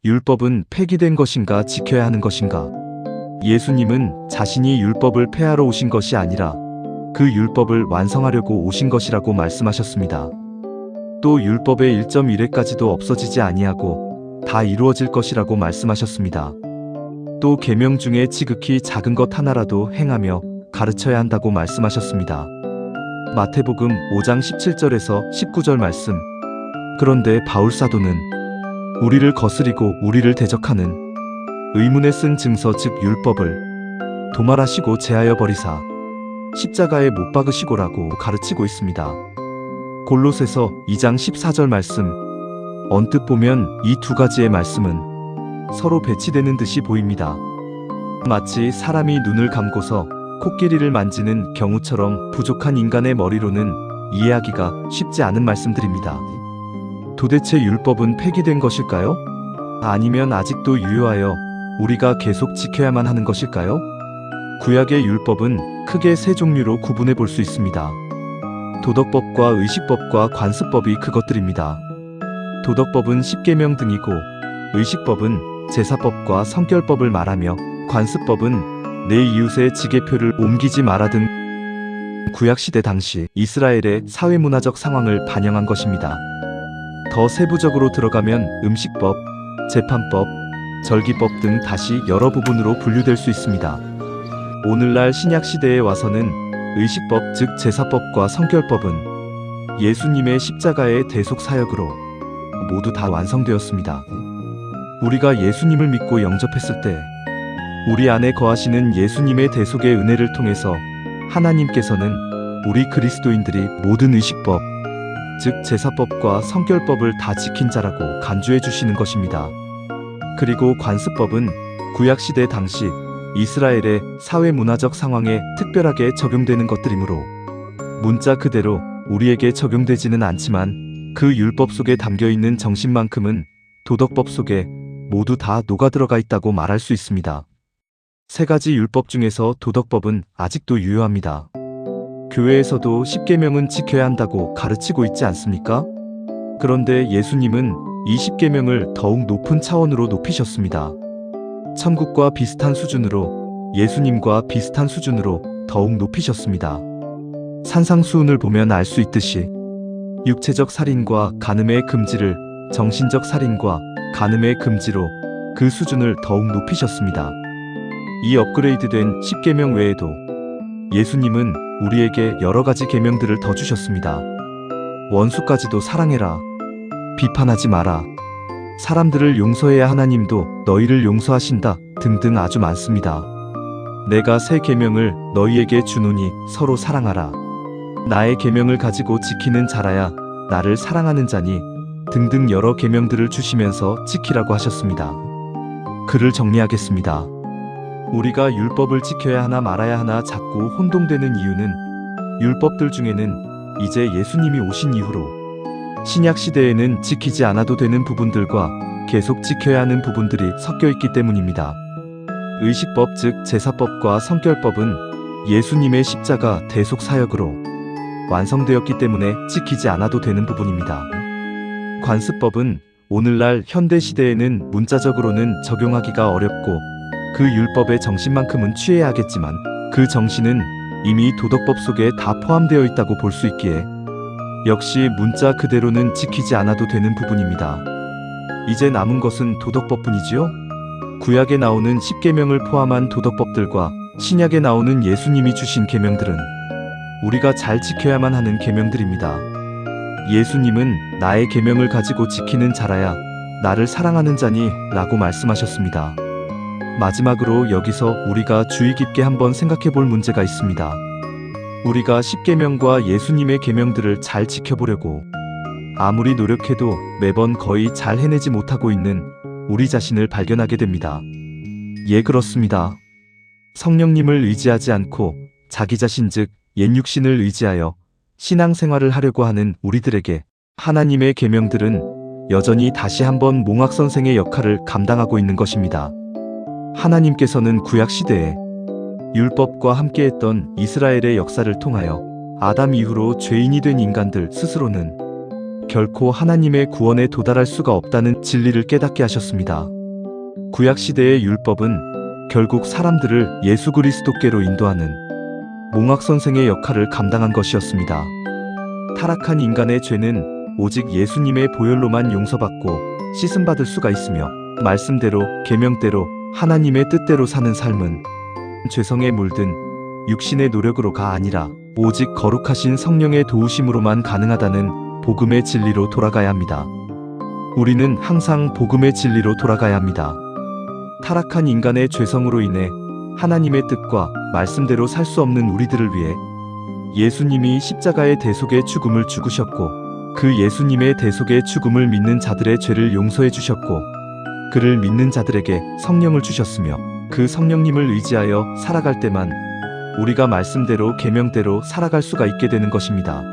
율법은 폐기된 것인가 지켜야 하는 것인가? 예수님은 자신이 율법을 폐하러 오신 것이 아니라 그 율법을 완성하려고 오신 것이라고 말씀하셨습니다. 또 율법의 1.1회까지도 없어지지 아니하고 다 이루어질 것이라고 말씀하셨습니다. 또 계명 중에 지극히 작은 것 하나라도 행하며 가르쳐야 한다고 말씀하셨습니다. 마태복음 5장 17절에서 19절 말씀. 그런데 바울 사도는 우리를 거스리고 우리를 대적하는 의문에 쓴 증서 즉 율법을 도말하시고 제하여 버리사 십자가에 못 박으시고라고 가르치고 있습니다. 골로새서 2장 14절 말씀. 언뜻 보면 이 두 가지의 말씀은 서로 배치되는 듯이 보입니다. 마치 사람이 눈을 감고서 코끼리를 만지는 경우처럼 부족한 인간의 머리로는 이해하기가 쉽지 않은 말씀들입니다. 도대체 율법은 폐기된 것일까요? 아니면 아직도 유효하여 우리가 계속 지켜야만 하는 것일까요? 구약의 율법은 크게 세 종류로 구분해 볼 수 있습니다. 도덕법과 의식법과 관습법이 그것들입니다. 도덕법은 십계명 등이고 의식법은 제사법과 성결법을 말하며 관습법은 내 이웃의 지게표를 옮기지 마라 등 구약시대 당시 이스라엘의 사회문화적 상황을 반영한 것입니다. 더 세부적으로 들어가면 음식법, 재판법, 절기법 등 다시 여러 부분으로 분류될 수 있습니다. 오늘날 신약시대에 와서는 의식법 즉 제사법과 성결법은 예수님의 십자가의 대속 사역으로 모두 다 완성되었습니다. 우리가 예수님을 믿고 영접했을 때 우리 안에 거하시는 예수님의 대속의 은혜를 통해서 하나님께서는 우리 그리스도인들이 모든 의식법 즉 제사법과 성결법을 다 지킨 자라고 간주해 주시는 것입니다. 그리고 관습법은 구약시대 당시 이스라엘의 사회문화적 상황에 특별하게 적용되는 것들이므로 문자 그대로 우리에게 적용되지는 않지만 그 율법 속에 담겨있는 정신만큼은 도덕법 속에 모두 다 녹아들어가 있다고 말할 수 있습니다. 세 가지 율법 중에서 도덕법은 아직도 유효합니다. 교회에서도 십계명은 지켜야 한다고 가르치고 있지 않습니까? 그런데 예수님은 이 십계명을 더욱 높은 차원으로 높이셨습니다. 천국과 비슷한 수준으로 예수님과 비슷한 수준으로 더욱 높이셨습니다. 산상수훈을 보면 알 수 있듯이 육체적 살인과 간음의 금지를 정신적 살인과 간음의 금지로 그 수준을 더욱 높이셨습니다. 이 업그레이드된 십계명 외에도 예수님은 우리에게 여러 가지 계명들을 더 주셨습니다. 원수까지도 사랑해라. 비판하지 마라. 사람들을 용서해야 하나님도 너희를 용서하신다 등등 아주 많습니다. 내가 새 계명을 너희에게 주노니 서로 사랑하라. 나의 계명을 가지고 지키는 자라야 나를 사랑하는 자니 등등 여러 계명들을 주시면서 지키라고 하셨습니다. 글을 정리하겠습니다. 우리가 율법을 지켜야 하나 말아야 하나 자꾸 혼동되는 이유는 율법들 중에는 이제 예수님이 오신 이후로 신약 시대에는 지키지 않아도 되는 부분들과 계속 지켜야 하는 부분들이 섞여 있기 때문입니다. 의식법 즉 제사법과 성결법은 예수님의 십자가 대속 사역으로 완성되었기 때문에 지키지 않아도 되는 부분입니다. 관습법은 오늘날 현대 시대에는 문자적으로는 적용하기가 어렵고 그 율법의 정신만큼은 취해야 하겠지만 그 정신은 이미 도덕법 속에 다 포함되어 있다고 볼 수 있기에 역시 문자 그대로는 지키지 않아도 되는 부분입니다. 이제 남은 것은 도덕법뿐이지요? 구약에 나오는 십계명을 포함한 도덕법들과 신약에 나오는 예수님이 주신 계명들은 우리가 잘 지켜야만 하는 계명들입니다. 예수님은 나의 계명을 가지고 지키는 자라야 나를 사랑하는 자니 라고 말씀하셨습니다. 마지막으로 여기서 우리가 주의 깊게 한번 생각해 볼 문제가 있습니다. 우리가 십계명과 예수님의 계명들을 잘 지켜보려고 아무리 노력해도 매번 거의 잘 해내지 못하고 있는 우리 자신을 발견하게 됩니다. 예, 그렇습니다. 성령님을 의지하지 않고 자기 자신 즉 옛 육신을 의지하여 신앙생활을 하려고 하는 우리들에게 하나님의 계명들은 여전히 다시 한번 몽학선생의 역할을 감당하고 있는 것입니다. 하나님께서는 구약시대에 율법과 함께했던 이스라엘의 역사를 통하여 아담 이후로 죄인이 된 인간들 스스로는 결코 하나님의 구원에 도달할 수가 없다는 진리를 깨닫게 하셨습니다. 구약시대의 율법은 결국 사람들을 예수 그리스도께로 인도하는 몽학선생의 역할을 감당한 것이었습니다. 타락한 인간의 죄는 오직 예수님의 보혈로만 용서받고 씻음받을 수가 있으며 말씀대로 계명대로 하나님의 뜻대로 사는 삶은 죄성에 물든 육신의 노력으로가 아니라 오직 거룩하신 성령의 도우심으로만 가능하다는 복음의 진리로 돌아가야 합니다. 우리는 항상 복음의 진리로 돌아가야 합니다. 타락한 인간의 죄성으로 인해 하나님의 뜻과 말씀대로 살 수 없는 우리들을 위해 예수님이 십자가의 대속의 죽음을 죽으셨고 그 예수님의 대속의 죽음을 믿는 자들의 죄를 용서해 주셨고 그를 믿는 자들에게 성령을 주셨으며 그 성령님을 의지하여 살아갈 때만 우리가 말씀대로 계명대로 살아갈 수가 있게 되는 것입니다.